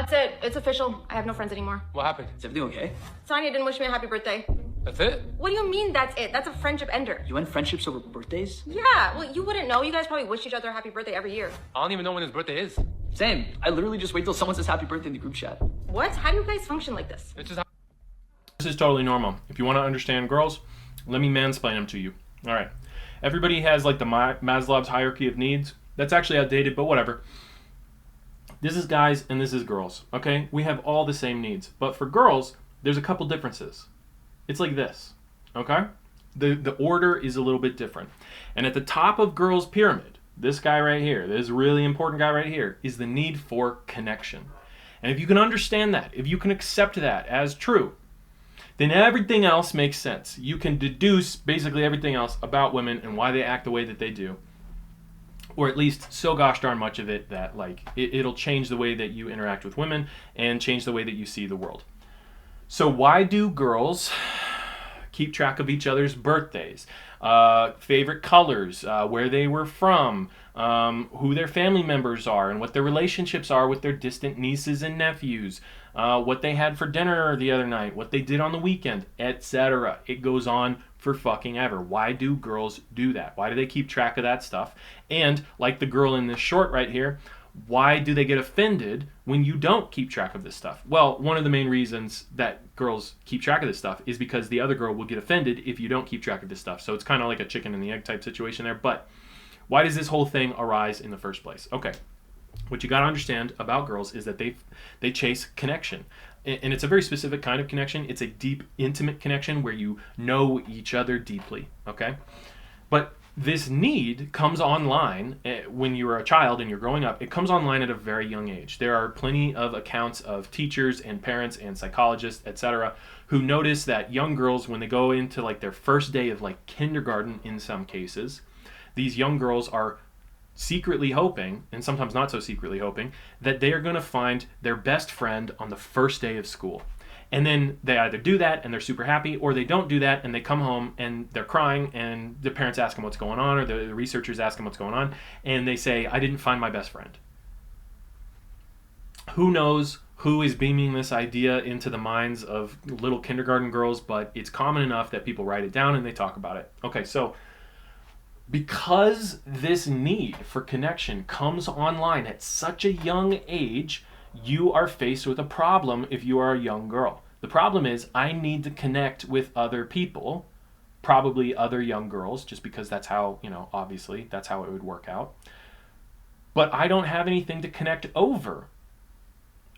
That's it. It's official. I have no friends anymore. What happened? Is everything okay? Sonia didn't wish me a happy birthday. That's it? What do you mean that's it? That's a friendship ender. You end friendships over birthdays? Yeah, well, you wouldn't know. You guys probably wish each other a happy birthday every year. I don't even know when his birthday is. Same. I literally just wait till someone says happy birthday in the group chat. What? How do you guys function like this? It's just how... This is totally normal. If you want to understand girls, let me mansplain them to you. All right. Everybody has like the Maslow's hierarchy of needs. That's actually outdated, but whatever. This is guys and this is girls, okay? We have all the same needs. But for girls, there's a couple differences. It's like this, okay? The order is a little bit different. And at the top of girls' pyramid, this guy right here, this really important guy right here, is the need for connection. And if you can understand that, if you can accept that as true, then everything else makes sense. You can deduce basically everything else about women and why they act the way that they do. Or at least so gosh darn much of it that like it'll change the way that you interact with women and change the way that you see the world. So why do girls keep track of each other's birthdays, favorite colors, where they were from, who their family members are, and what their relationships are with their distant nieces and nephews, what they had for dinner the other night, what they did on the weekend, etc. It goes on for fucking ever. Why do girls do that? Why do they keep track of that stuff? And like the girl in this short right here, why do they get offended when you don't keep track of this stuff? Well, one of the main reasons that girls keep track of this stuff is because the other girl will get offended if you don't keep track of this stuff. So it's kind of like a chicken and the egg type situation there. But why does this whole thing arise in the first place? Okay, what you got to understand about girls is that they chase connection. And it's a very specific kind of connection. It's a deep, intimate connection where you know each other deeply, okay? But this need comes online when you're a child and you're growing up. It comes online at a very young age. There are plenty of accounts of teachers and parents and psychologists, etc., who notice that young girls, when they go into like their first day of like kindergarten in some cases, these young girls are secretly hoping, and sometimes not so secretly hoping, that they are going to find their best friend on the first day of school. And then they either do that and they're super happy, or they don't do that and they come home and they're crying and the parents ask them what's going on, or the researchers ask them what's going on, and they say, I didn't find my best friend. Who knows who is beaming this idea into the minds of little kindergarten girls, but it's common enough that people write it down and they talk about it. Okay, so because this need for connection comes online at such a young age, you are faced with a problem if you are a young girl. The problem is I need to connect with other people, probably other young girls, just because that's how, obviously that's how it would work out. But I don't have anything to connect over.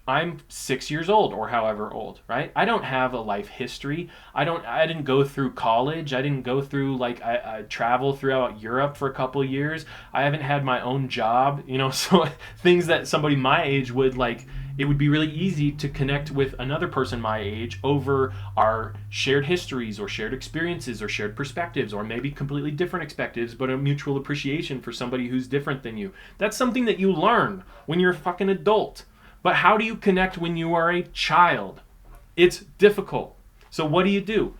I'm 6 years old or however old, right? I don't have a life history. I didn't go through college. I didn't go through I travel throughout Europe for a couple of years. I haven't had my own job, so things that somebody my age would like. It would be really easy to connect with another person my age over our shared histories or shared experiences or shared perspectives, or maybe completely different perspectives, but a mutual appreciation for somebody who's different than you. That's something that you learn when you're a fucking adult. But how do you connect when you are a child? It's difficult. So what do?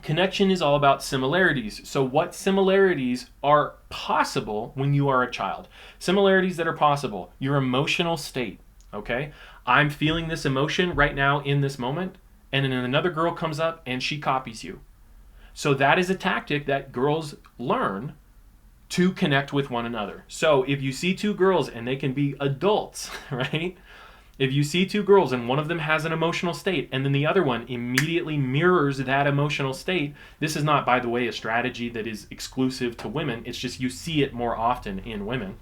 Connection is all about similarities. So what similarities are possible when you are a child? Similarities that are possible. Your emotional state, okay? I'm feeling this emotion right now in this moment, and then another girl comes up and she copies you. So that is a tactic that girls learn to connect with one another. So if you see two girls and they can be adults, right? If you see two girls and one of them has an emotional state and then the other one immediately mirrors that emotional state, this is not, by the way, a strategy that is exclusive to women. It's just you see it more often in women,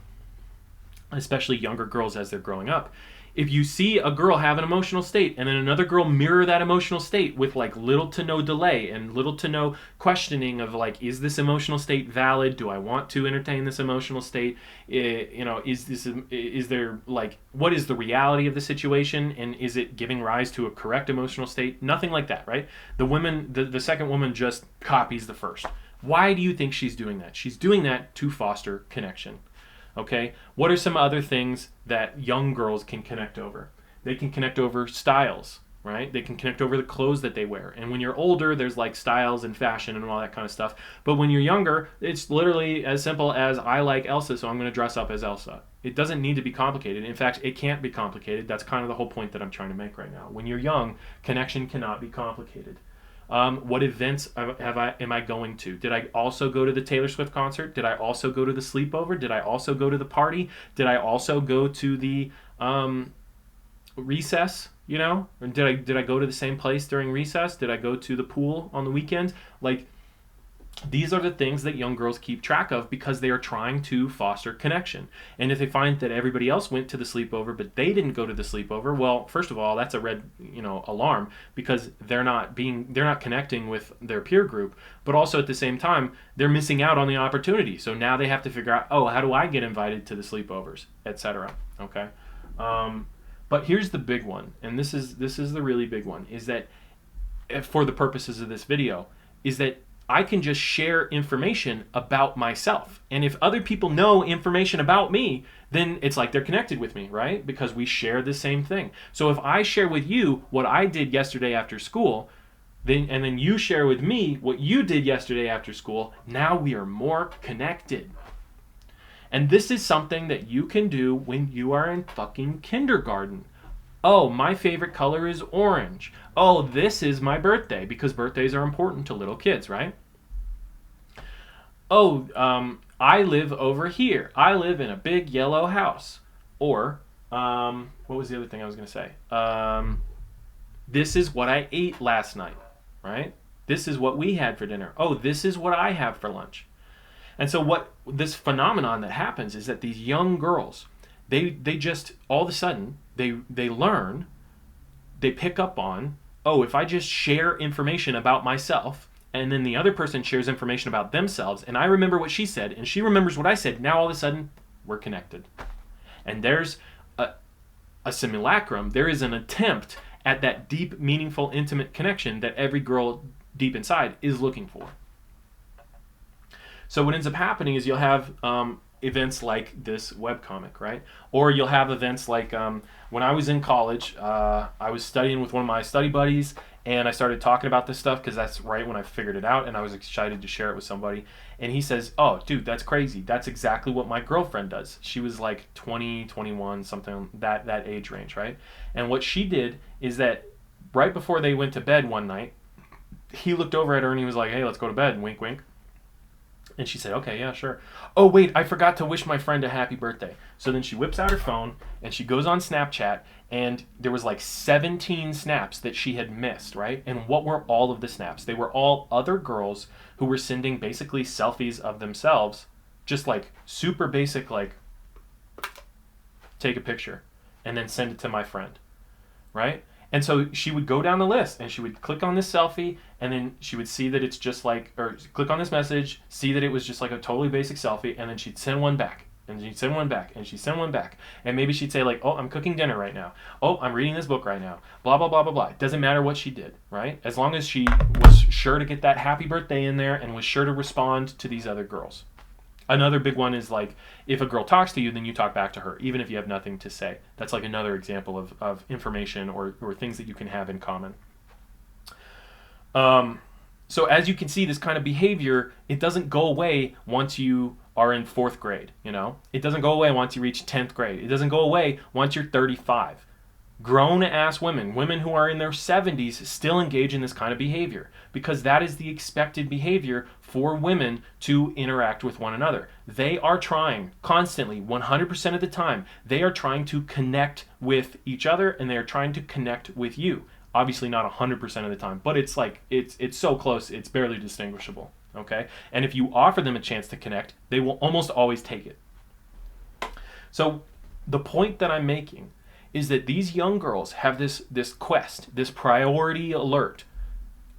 especially younger girls as they're growing up. If you see a girl have an emotional state and then another girl mirror that emotional state with like little to no delay and little to no questioning of like, is this emotional state valid? Do I want to entertain this emotional state? Is there like, what is the reality of the situation? And is it giving rise to a correct emotional state? Nothing like that, right? The second woman just copies the first. Why do you think she's doing that? She's doing that to foster connection. Okay, what are some other things that young girls can connect over? They can connect over styles, right? They can connect over the clothes that they wear. And when you're older, there's like styles and fashion and all that kind of stuff. But when you're younger, it's literally as simple as I like Elsa, so I'm going to dress up as Elsa. It doesn't need to be complicated. In fact, it can't be complicated. That's kind of the whole point that I'm trying to make right now. When you're young, connection cannot be complicated. What events am I going to? Did I also go to the Taylor Swift concert? Did I also go to the sleepover? Did I also go to the party? Did I also go to the recess? You know, or did I go to the same place during recess? Did I go to the pool on the weekends? Like, these are the things that young girls keep track of because they are trying to foster connection. And if they find that everybody else went to the sleepover but they didn't go to the sleepover, well, first of all, that's a red, alarm, because they're not connecting with their peer group, but also at the same time, they're missing out on the opportunity. So now they have to figure out, oh, how do I get invited to the sleepovers, etc. Okay? But here's the big one, and this is the really big one, is that for the purposes of this video, is that I can just share information about myself. And if other people know information about me, then it's like they're connected with me, right? Because we share the same thing. So if I share with you what I did yesterday after school, and then you share with me what you did yesterday after school, now we are more connected. And this is something that you can do when you are in fucking kindergarten. Oh, my favorite color is orange. Oh, this is my birthday, because birthdays are important to little kids, right? Oh, I live over here. I live in a big yellow house. Or, what was the other thing I was going to say? This is what I ate last night, right? This is what we had for dinner. Oh, this is what I have for lunch. And so what this phenomenon that happens is that these young girls, they just, all of a sudden, they learn, they pick up on, oh, if I just share information about myself, and then the other person shares information about themselves, and I remember what she said, and she remembers what I said, now all of a sudden, we're connected. And there's a simulacrum, there is an attempt at that deep, meaningful, intimate connection that every girl deep inside is looking for. So what ends up happening is you'll have events like this webcomic, right? Or you'll have events like when I was in college, I was studying with one of my study buddies, and I started talking about this stuff because that's right when I figured it out, and I was excited to share it with somebody. And he says, oh, dude, that's crazy. That's exactly what my girlfriend does. She was like 20, 21, something, that age range, right? And what she did is that right before they went to bed one night, he looked over at her and he was like, hey, let's go to bed, wink, wink. And she said, okay, yeah, sure. Oh, wait, I forgot to wish my friend a happy birthday. So then she whips out her phone and she goes on Snapchat, and there was like 17 snaps that she had missed, right? And what were all of the snaps? They were all other girls who were sending basically selfies of themselves, just like super basic, like take a picture and then send it to my friend, right? And so she would go down the list and she would click on this selfie, and then she would see that it's just like, or click on this message, see that it was just like a totally basic selfie, and then she'd send one back, and she'd send one back, and she'd send one back. And maybe she'd say like, oh, I'm cooking dinner right now. Oh, I'm reading this book right now. Blah, blah, blah, blah, blah. It doesn't matter what she did, right? As long as she was sure to get that happy birthday in there and was sure to respond to these other girls. Another big one is like, if a girl talks to you, then you talk back to her, even if you have nothing to say. That's like another example of information or things that you can have in common. So as you can see, this kind of behavior, it doesn't go away once you are in 4th grade, you know? It doesn't go away once you reach 10th grade. It doesn't go away once you're 35. Grown-ass women who are in their 70s still engage in this kind of behavior, because that is the expected behavior for women to interact with one another. They are trying constantly, 100% of the time, they are trying to connect with each other, and they are trying to connect with you. Obviously not 100% of the time, but it's like, it's so close, it's barely distinguishable, okay? And if you offer them a chance to connect, they will almost always take it. So the point that I'm making is that these young girls have this quest, this priority alert.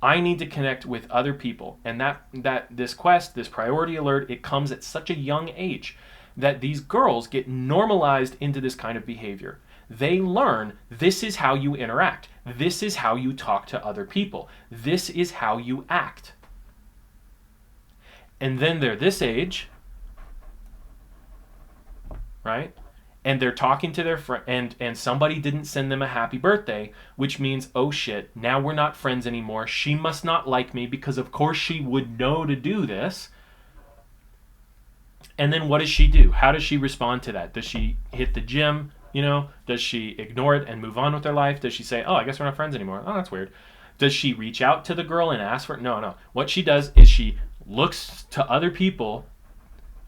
I need to connect with other people. And that this quest, this priority alert, it comes at such a young age that these girls get normalized into this kind of behavior. They learn this is how you interact. This is how you talk to other people. This is how you act. And then they're this age, right? And they're talking to their friend, and somebody didn't send them a happy birthday, which means, oh shit, now we're not friends anymore. She must not like me, because of course she would know to do this. And then what does she do? How does she respond to that? Does she hit the gym? Does she ignore it and move on with her life? Does she say, oh, I guess we're not friends anymore? Oh, that's weird. Does she reach out to the girl and ask for it? No. What she does is she looks to other people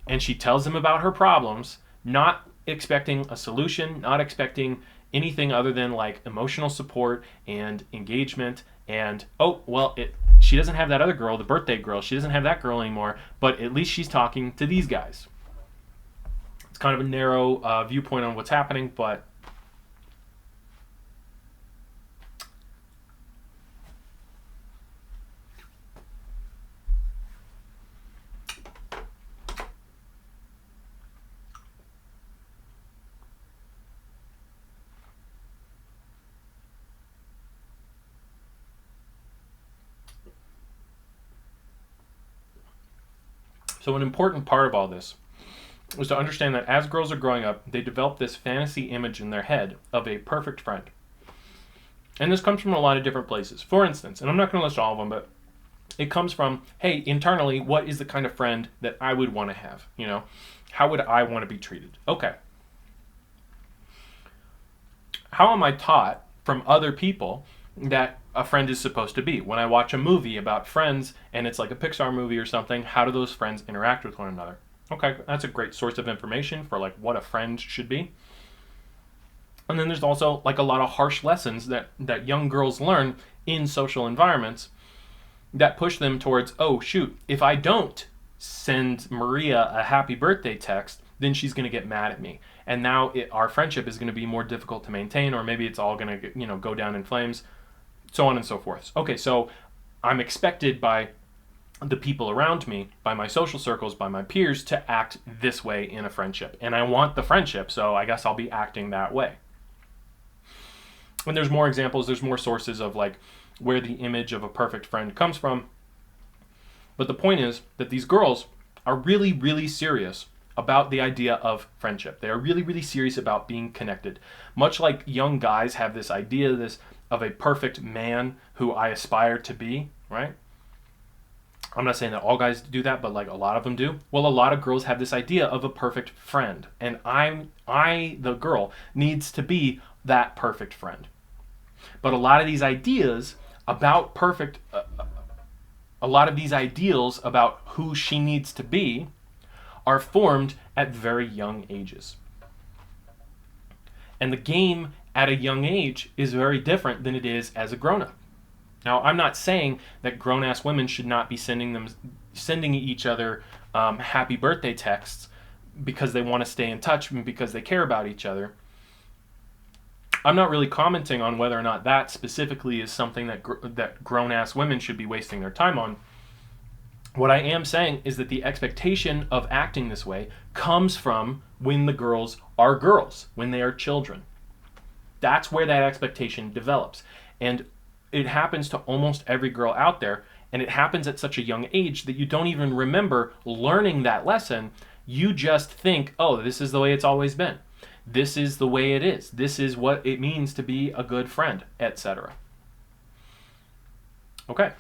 and she tells them about her problems, not expecting a solution, not expecting anything other than like emotional support and engagement. And she doesn't have that other girl, the birthday girl. She doesn't have that girl anymore, but at least she's talking to these guys. It's kind of a narrow viewpoint on what's happening, but so an important part of all this is to understand that as girls are growing up, they develop this fantasy image in their head of a perfect friend. And this comes from a lot of different places. For instance, and I'm not going to list all of them, but it comes from, hey, internally, what is the kind of friend that I would want to have? How would I want to be treated? Okay. How am I taught from other people that a friend is supposed to be? When I watch a movie about friends and it's like a Pixar movie or something, how do those friends interact with one another? Okay, that's a great source of information for like what a friend should be. And then there's also like a lot of harsh lessons that young girls learn in social environments that push them towards, oh shoot, if I don't send Maria a happy birthday text, then she's going to get mad at me. And now our friendship is going to be more difficult to maintain, or maybe it's all going to go down in flames, so on and so forth. Okay, so I'm expected by the people around me, by my social circles, by my peers, to act this way in a friendship. And I want the friendship, so I guess I'll be acting that way. And there's more examples, there's more sources of like where the image of a perfect friend comes from. But the point is that these girls are really, really serious about the idea of friendship. They are really, really serious about being connected. Much like young guys have this idea of a perfect man who I aspire to be, right? I'm not saying that all guys do that, but like a lot of them do. Well, a lot of girls have this idea of a perfect friend. And the girl, needs to be that perfect friend. But a lot of these ideas about a lot of these ideals about who she needs to be are formed at very young ages. And the game at a young age is very different than it is as a grown-up. Now, I'm not saying that grown-ass women should not be sending each other happy birthday texts because they want to stay in touch and because they care about each other. I'm not really commenting on whether or not that specifically is something that grown-ass women should be wasting their time on. What I am saying is that the expectation of acting this way comes from when the girls are girls, when they are children. That's where that expectation develops. And it happens to almost every girl out there, and it happens at such a young age that you don't even remember learning that lesson. You just think, oh, this is the way it's always been. This is the way it is. This is what it means to be a good friend, etc. Okay.